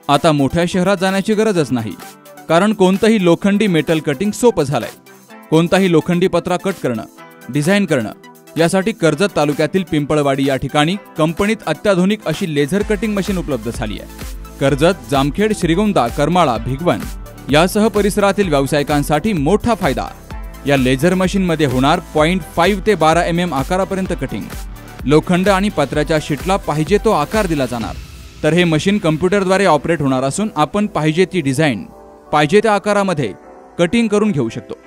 आता मोठ्या शहरात जाण्याची गरजच नाही, कारण कोणतंही लोखंडी मेटल कटिंग सोपं झालंय। कोणताही लोखंडी पत्रा कट करणं, डिझाइन करणं यासाठी कर्जत तालुक्यातील पिंपळवाडी या ठिकाणी कंपनीत अत्याधुनिक अशी लेझर कटिंग मशीन उपलब्ध झाली आहे। कर्जत, जामखेड, श्रीगोंदा, करमाळा, भिगवण यासह परिसरातील व्यावसायिकांसाठी मोठा फायदा। या लेझर मशीनमध्ये होणार 0.5 ते 12 mm आकारापर्यंत कटिंग। लोखंड आणि पत्र्याच्या शीटला पाहिजे तो आकार दिला जाणार, तर हे मशीन कम्प्युटरद्वारे ऑपरेट होणार असून आपण पाहिजे ती डिझाइन पाहिजे त्या आकारामध्ये कटिंग करून घेऊ शकतो।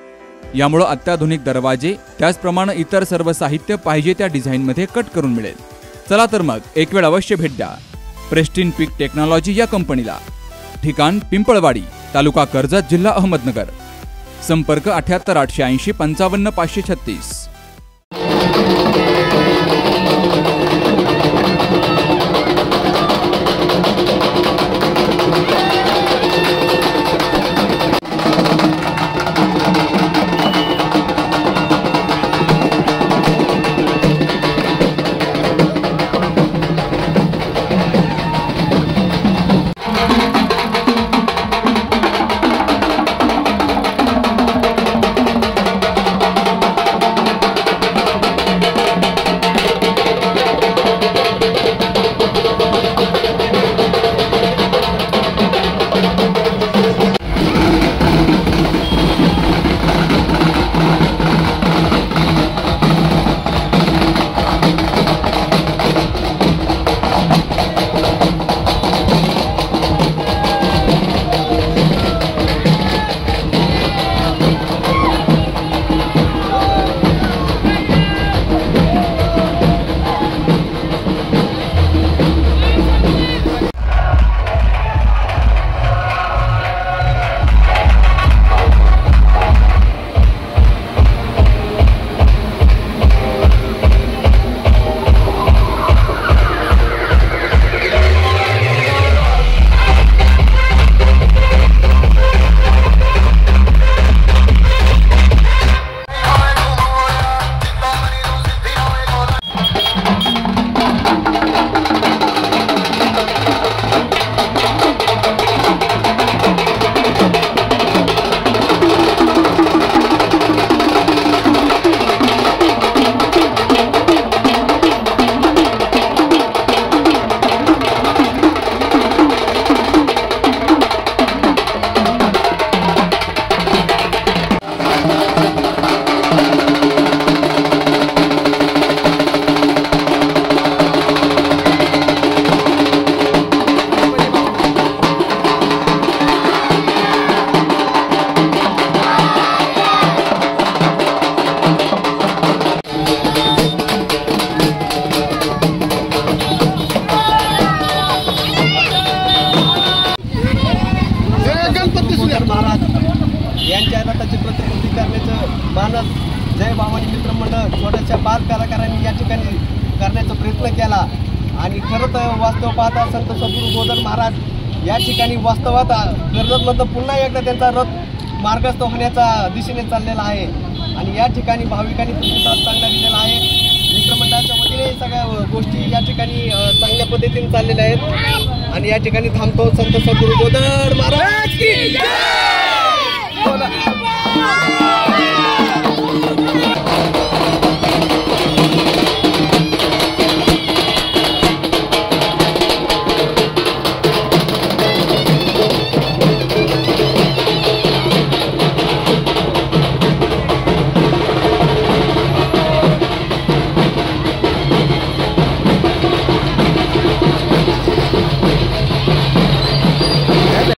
यामुळे अत्याधुनिक दरवाजे त्याचप्रमाणे इतर सर्व साहित्य पाहिजे त्या डिझाइनमध्ये कट करून मिळेल। चला तर मग एक वेळ अवश्य भेट द्या प्रेस्टिन पीक टेक्नॉलॉजी या कंपनीला। ठिकाण पिंपळवाडी, तालुका कर्जत, जिल्हा अहमदनगर। संपर्क 78 880 55 536। यांच्या रथाची प्रतिकृती करण्याचं मानस जय भवानी मित्र मंडळ छोट्याशा बाल कलाकारांनी या ठिकाणी करण्याचा प्रयत्न केला। आणि खरं तर वास्तव पाहता संत सद्गुरू गोदर महाराज या ठिकाणी वास्तवात कर्जतमधून पुन्हा एकदा त्यांचा रथ मार्गस्थ होण्याचा दिशेने चाललेला आहे। आणि या ठिकाणी भाविकांनी प्रतिसाद चांगला दिलेला आहे। मित्रमंडळाच्या वतीने सगळ्या गोष्टी या ठिकाणी चांगल्या पद्धतीने चाललेल्या आहेत। आणि या ठिकाणी थांबतो संत सद्गुरू गोदर महाराज की जय।